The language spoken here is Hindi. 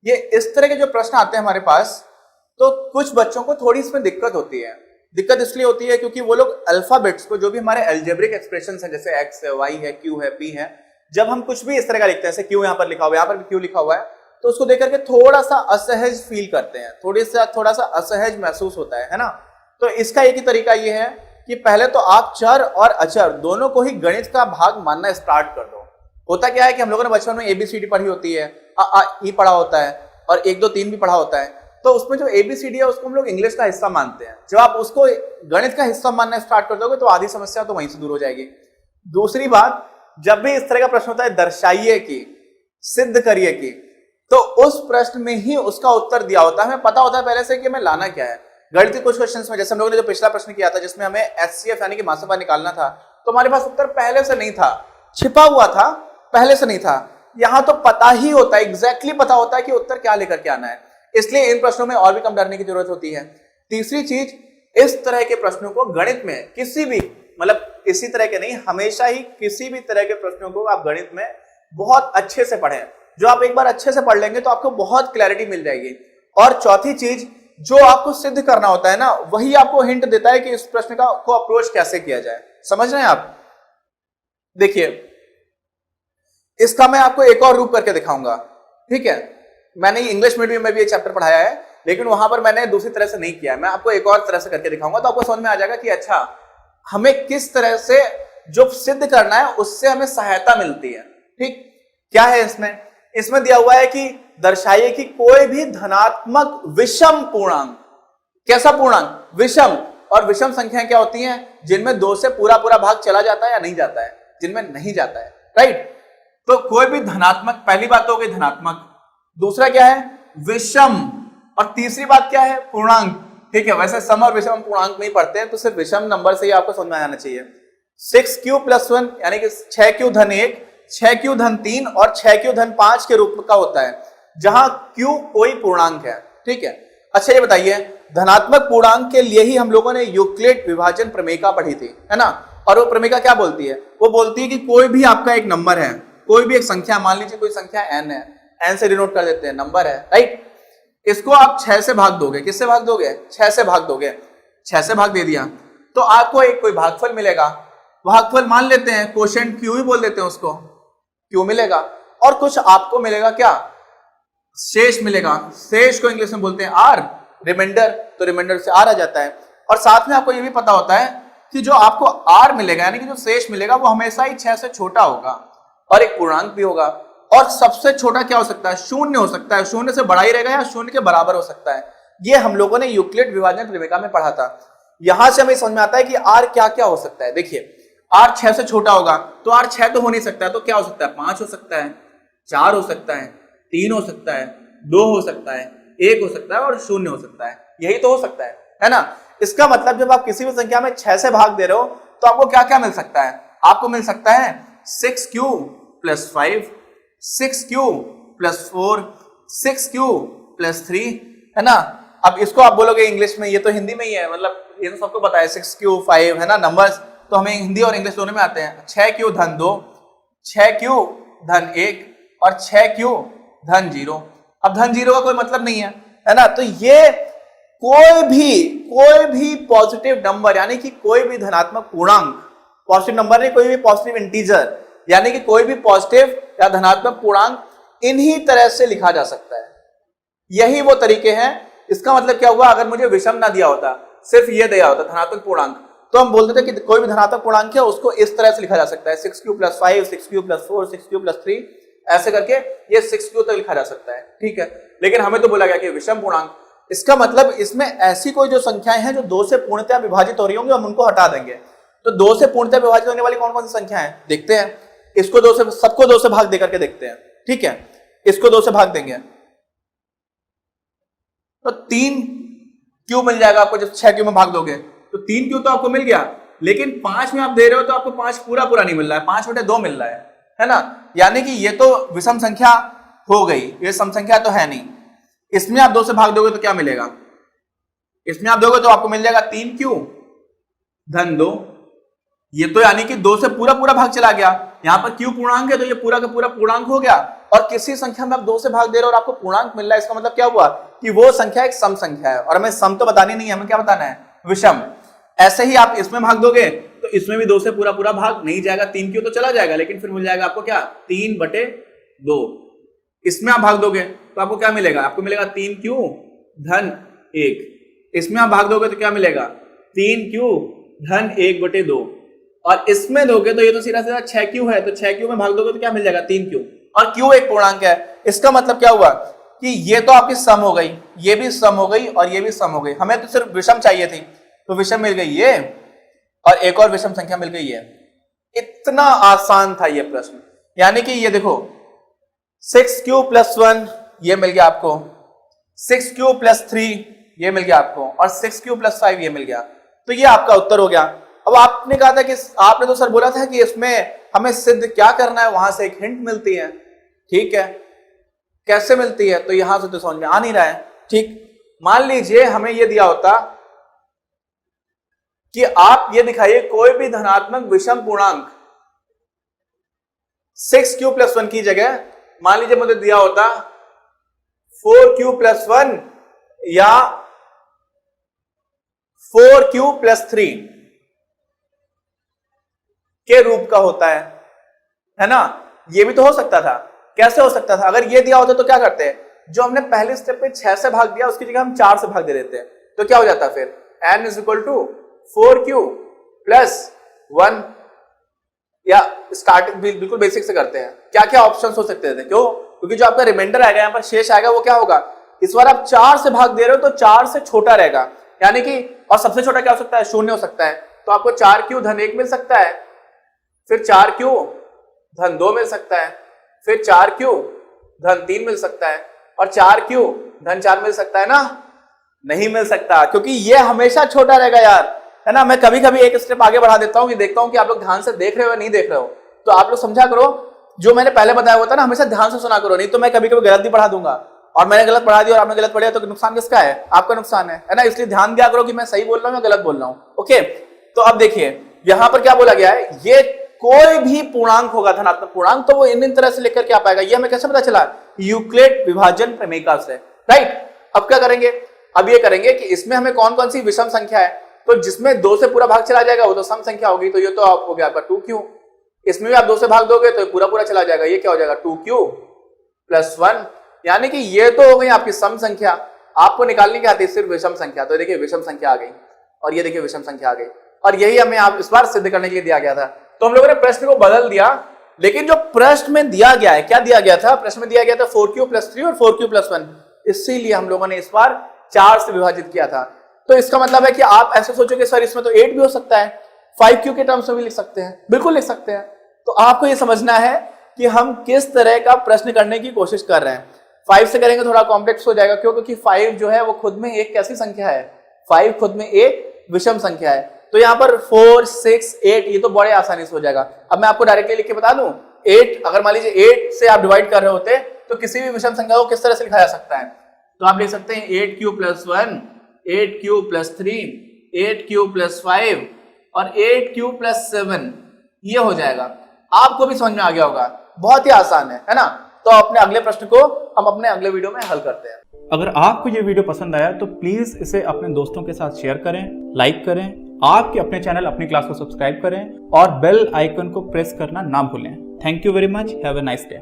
ये इस तरह के जो प्रश्न आते हैं हमारे पास, तो कुछ बच्चों को थोड़ी इसमें दिक्कत होती है। दिक्कत इसलिए होती है क्योंकि वो लोग अल्फाबेट्स को, जो भी हमारे अलजेब्रिक एक्सप्रेशंस हैं जैसे एक्स है, वाई है, क्यू है, पी है, जब हम कुछ भी इस तरह का लिखते हैं, जैसे क्यू यहाँ पर लिखा हुआ है, यहाँ पर भी क्यू लिखा हुआ है, तो उसको देख करके थोड़ा सा असहज फील करते हैं, थोड़ा सा असहज महसूस होता है ना। तो इसका एक ही तरीका ये है कि पहले तो आप चर और अचर दोनों को ही गणित का भाग मानना स्टार्ट कर दो। होता क्या है कि हम लोगों ने बचपन में ABCD पढ़ी होती है, ई पढ़ा होता है, और 1 2 3 भी पढ़ा होता है, तो उसमें जो ABCD है उसको हम लोग इंग्लिश का हिस्सा मानते हैं। जब आप उसको गणित का हिस्सा मानना स्टार्ट कर दोगे तो आधी समस्या तो वहीं से दूर हो जाएगी। दूसरी बात, जब भी इस तरह का प्रश्न होता है दर्शाइए की, सिद्ध करिए की, तो उस प्रश्न में ही उसका उत्तर दिया होता है, हमें पता होता है पहले से कि हमें लाना क्या है। गणित के कुछ क्वेश्चंस में, जैसे हम लोगों ने जो पिछला प्रश्न किया था जिसमें हमें HCF यानी कि मास निकालना था, तो हमारे पास उत्तर पहले से नहीं था, छिपा हुआ था, पहले से नहीं था। यहां तो पता ही होता है, एग्जैक्टली पता होता है कि उत्तर क्या लेकर के आना है, इसलिए इन प्रश्नों में और भी कम डरने की जरूरत होती है। तीसरी चीज, इस तरह के प्रश्नों को गणित में किसी भी, मतलब इसी तरह के नहीं, हमेशा ही किसी भी तरह के प्रश्नों को आप गणित में बहुत अच्छे से पढ़ें। जो आप एक बार अच्छे से पढ़ लेंगे तो आपको बहुत क्लैरिटी मिल जाएगी। और चौथी चीज, जो आपको सिद्ध करना होता है ना, वही आपको हिंट देता है कि इस प्रश्न का को अप्रोच कैसे किया जाए। समझ रहे हैं आप? देखिए, इसका मैं आपको एक और रूप करके दिखाऊंगा, ठीक है। मैंने इंग्लिश मीडियम में भी ये चैप्टर पढ़ाया है, लेकिन वहां पर मैंने दूसरी तरह से नहीं किया। मैं आपको एक और तरह से करके दिखाऊंगा, तो आपको समझ में आ जाएगा कि अच्छा हमें किस तरह से जो सिद्ध करना है उससे हमें सहायता मिलती है। ठीक, क्या है इसमें? इसमें दिया हुआ है कि दर्शाइए कि कोई भी धनात्मक विषम पूर्णांक, कैसा पूर्णांक? विषम। और विषम संख्याएं क्या होती हैं? जिनमें 2 से पूरा पूरा भाग चला जाता है या नहीं जाता है, जिनमें नहीं जाता है, राइट। तो कोई भी धनात्मक, पहली बात तो हो गई धनात्मक, दूसरा क्या है? विषम, और तीसरी बात क्या है? पूर्णांक। ठीक है, वैसे सम और विषम पूर्णांक नहीं पढ़ते हैं, तो सिर्फ विषम नंबर से ही आपको समझ में आना चाहिए। 6q + 1 यानी कि 6q धन 1, 6q धन 3 और 6q धन 5 के रूप का होता है, जहां q कोई पूर्णांक है। ठीक है, अच्छा ये बताइए, धनात्मक पूर्णांक के लिए ही हम लोगों ने यूक्लिड विभाजन प्रमेयिका पढ़ी थी, है ना। और वो प्रमेयिका क्या बोलती है? वो बोलती है कि कोई भी आपका एक नंबर है, कोई भी एक संख्या, मान लीजिए कोई संख्या n है, n से डिनोट कर देते हैं, नंबर है, राइट। इसको आप 6 से भाग दोगे, किससे भाग दोगे? 6 से भाग दोगे। 6 से भाग दे दिया तो आपको एक कोई भागफल मिलेगा। भागफल मान लेते हैं, क्वोशिएंट q ही बोल देते हैं उसको, q मिलेगा। और कुछ आपको मिलेगा क्या? शेष मिलेगा। शेष को इंग्लिश में बोलते हैं r, रिमाइंडर, तो रिमाइंडर से r आ जाता है। और साथ में आपको ये भी पता होता है कि जो आपको r मिलेगा, यानी कि जो शेष मिलेगा, वो हमेशा ही 6 से छोटा होगा और एक पूर्णांक भी होगा। और सबसे छोटा क्या हो सकता है? शून्य हो सकता है, शून्य से बड़ा ही रहेगा या शून्य के बराबर हो सकता है। ये हम लोगों ने यूक्लिड विभाजन प्रमेयिका में पढ़ा था। यहां से हमें समझ में आता है कि r क्या क्या हो सकता है। देखिए, r 6 से छोटा होगा, तो r 6 तो हो नहीं सकता है, तो क्या हो सकता है? 5 हो सकता है, 4 हो सकता है, 3 हो सकता है, 2 हो सकता है, 1 हो सकता है और 0 हो सकता है। यही तो हो सकता है ना। इसका मतलब जब आप किसी भी संख्या में 6 से भाग दे रहे हो, तो आपको क्या क्या मिल सकता है? आपको मिल सकता है 6q + 5, 6q + 4, 6q + 3, है ना। अब इसको आप बोलोगे इंग्लिश में, ये तो हिंदी में ही है, मतलब ये तो सबको पता है 6q 5, है ना। नंबर्स तो हमें हिंदी और इंग्लिश दोनों में आते हैं। 6q धन 2, 6q धन 1 और 6q धन 0। अब धन 0 का कोई मतलब नहीं है ना। तो ये कोई भी पॉजिटिव नंबर, यानी कि कोई भी धनात्मक पूर्णांक, पॉजिटिव नंबर नहीं, कोई भी पॉजिटिव इंटीजर, यानी कि कोई भी पॉजिटिव या धनात्मक पूर्णांक इन्हीं तरह से लिखा जा सकता है। यही वो तरीके हैं। इसका मतलब क्या हुआ? अगर मुझे विषम ना दिया होता, सिर्फ ये दिया होता धनात्मक पूर्णांक, तो हम बोलते थे कि कोई भी धनात्मक पूर्णांक है उसको इस तरह से लिखा जा सकता है, 6q + 5, 6q + 4, 6q + 3, ऐसे करके ये 6q तक लिखा जा सकता है। ठीक है, लेकिन हमें तो बोला गया कि विषम पूर्णांक। इसका मतलब इसमें ऐसी कोई जो संख्याएं हैं जो 2 से पूर्णतः विभाजित हो रही होंगी, हम उनको हटा देंगे। तो 2 से पूर्णतः विभाजित होने वाली कौन कौन सी संख्याएं हैं देखते हैं। इसको 2 से, सबको 2 से भाग देकर के देखते हैं। ठीक है, इसको 2 से भाग देंगे तो 3q मिल जाएगा आपको। जब 6q में भाग दोगे तो 3q तो आपको मिल गया, लेकिन 5 में आप दे रहे हो तो आपको 5 पूरा पूरा नहीं मिल रहा है, 5/2 मिल रहा है ना। यानी कि ये तो विषम संख्या हो गई, ये सम संख्या तो है नहीं। इसमें आप 2 से भाग दोगे तो क्या मिलेगा? इसमें आप दोगे तो आपको मिल जाएगा 3q धन 2। ये तो यानी कि 2 से पूरा पूरा भाग चला गया। यहां पर q पूर्णांक है तो ये पूरा का पूरा पूर्णांक हो गया, और किसी संख्या में आप 2 से भाग दे रहे हो और आपको पूर्णांक मिल रहा है, इसका मतलब क्या हुआ कि वो संख्या एक सम संख्या है। और हमें सम तो बतानी नहीं है, हमें क्या बताना है, विषम। ऐसे ही आप इसमें भाग दोगे तो इसमें भी 2 से पूरा पूरा भाग नहीं जाएगा, 3 क्यों तो चला जाएगा, लेकिन फिर मिल जाएगा आपको क्या, 3/2। इसमें आप भाग दोगे तो आपको क्या मिलेगा, आपको मिलेगा 3 क्यू धन 1। इसमें आप भाग दोगे तो क्या मिलेगा, 3 क्यू धन 1/2। और इसमें दोगे तो ये तो सीधा सीधा 6 क्यू है, तो 6 क्यू में भाग दोगे तो क्या मिल जाएगा, 3 क्यू। और क्यू एक पूर्णांक है, इसका मतलब क्या हुआ कि ये तो आपकी सम हो गई, ये भी सम हो गई और ये भी सम हो गई। हमें तो सिर्फ विषम चाहिए थी, तो विषम मिल गई ये, और एक और विषम संख्या मिल गई है। इतना आसान था ये प्रश्न। यानी कि ये देखो 6q + 1 ये मिल गया आपको, 6q + 3 ये मिल गया आपको, और 6q + 5 ये मिल गया। तो ये आपका उत्तर हो गया। अब आपने कहा था कि आपने तो सर बोला था कि इसमें हमें सिद्ध क्या करना है, वहां से एक हिंट मिलती है। ठीक है, कैसे मिलती है, तो यहां से तो समझ में आ नहीं रहा है। ठीक, मान लीजिए हमें यह दिया होता कि आप ये दिखाइए कोई भी धनात्मक विषम पूर्णांक 6q + 1 की जगह मान लीजिए मुझे दिया होता 4q + 1 या 4q + 3 के रूप का होता है ना। ये भी तो हो सकता था। कैसे हो सकता था, अगर ये दिया होता तो क्या करते हैं, जो हमने पहले स्टेप पे 6 से भाग दिया उसकी जगह हम 4 से भाग दे देते हैं, तो क्या हो जाता फिर n = 4q + 1, या स्टार्टिंग बिल्कुल बेसिक से करते हैं। क्या क्या ऑप्शंस हो सकते थे, क्यों, क्योंकि जो आपका रिमाइंडर आएगा, यहाँ पर शेष आएगा, वो क्या होगा, इस बार आप 4 से भाग दे रहे हो तो 4 से छोटा रहेगा, यानी कि, और सबसे छोटा क्या हो सकता है, 0 हो सकता है। तो आपको 4q धन 1 मिल सकता है, फिर 4q धन 2 मिल सकता है, फिर 4q धन 3 मिल सकता है, और 4q धन 4 मिल सकता है ना, नहीं मिल सकता, क्योंकि ये हमेशा छोटा रहेगा यार, है ना। मैं कभी कभी एक स्टेप आगे बढ़ा देता हूं कि देखता हूं कि आप लोग ध्यान से देख रहे हो या नहीं देख रहे हो, तो आप लोग समझा करो, जो मैंने पहले बताया हुआ था ना, हमेशा ध्यान से सुना करो, नहीं तो मैं कभी कभी गलत भी पढ़ा दूंगा, और मैंने गलत पढ़ा दिया और आपने गलत पढ़ा तो नुकसान किसका है, आपका नुकसान है ना। इसलिए ध्यान दिया करो कि मैं सही बोल रहा हूं या गलत बोल रहा हूं। ओके, तो अब देखिए यहां पर क्या बोला गया है, ये कोई भी पूर्णांक होगा धनात्मक पूर्णांक, तो वो इन तरह से लेकर के आ पाएगा। ये हमें कैसे पता चला, यूक्लिड विभाजन प्रमेय से, राइट। अब क्या करेंगे, अब ये करेंगे कि इसमें हमें कौन कौन सी विषम संख्या है, तो जिसमें 2 से पूरा भाग चला जाएगा वो तो सम संख्या होगी, तो ये तो आप हो गया आपका 2q। इसमें भी आप 2 से भाग दोगे तो पूरा पूरा चला जाएगा, ये क्या हो जाएगा 2q + 1, यानी कि ये तो हो गई आपकी सम संख्या। आपको निकालनी क्या आती है, सिर्फ विषम संख्या। तो देखिए विषम संख्या आ गई, और ये देखिए विषम संख्या आ गई, और यही हमें आप इस बार सिद्ध करने के लिए दिया गया था। तो हम लोगों ने प्रश्न को बदल दिया, लेकिन जो प्रश्न में दिया गया है, क्या दिया गया था, प्रश्न में दिया गया था 4q + 3 और 4q + 1, इसीलिए हम लोगों ने इस बार 4 से विभाजित किया था। तो इसका मतलब है कि आप ऐसे सोचोगे सर इसमें तो 8 भी हो सकता है, 5q के टर्म्स में भी लिख सकते हैं, बिल्कुल लिख सकते हैं। तो आपको ये समझना है कि हम किस तरह का प्रश्न करने की कोशिश कर रहे हैं। 5 से करेंगे थोड़ा कॉम्प्लेक्स हो जाएगा, क्यों, क्योंकि 5 जो है वो खुद में एक कैसी संख्या है, 5 खुद में एक विषम संख्या है। तो यहाँ पर 4, 6, 8 ये तो बड़े आसानी से हो जाएगा। अब मैं आपको डायरेक्टली लिख के बता दूं, 8 अगर मान लीजिए 8 से आप डिवाइड कर रहे होते तो किसी भी विषम संख्या को किस तरह से लिखा जा सकता है, तो आप लिख सकते हैं 8q + 1, 8q + 3, 8q + 5 और 8q + 7, ये हो जाएगा। आपको भी समझ में आ गया होगा, बहुत ही आसान है ना। तो अपने अगले प्रश्न को हम अपने अगले वीडियो में हल करते हैं। अगर आपको ये वीडियो पसंद आया तो प्लीज इसे अपने दोस्तों के साथ शेयर करें, लाइक करें, आपके अपने चैनल अपनी क्लास को सब्सक्राइब करें और बेल आइकन को प्रेस करना ना भूलें। Thank you very much, have a nice day.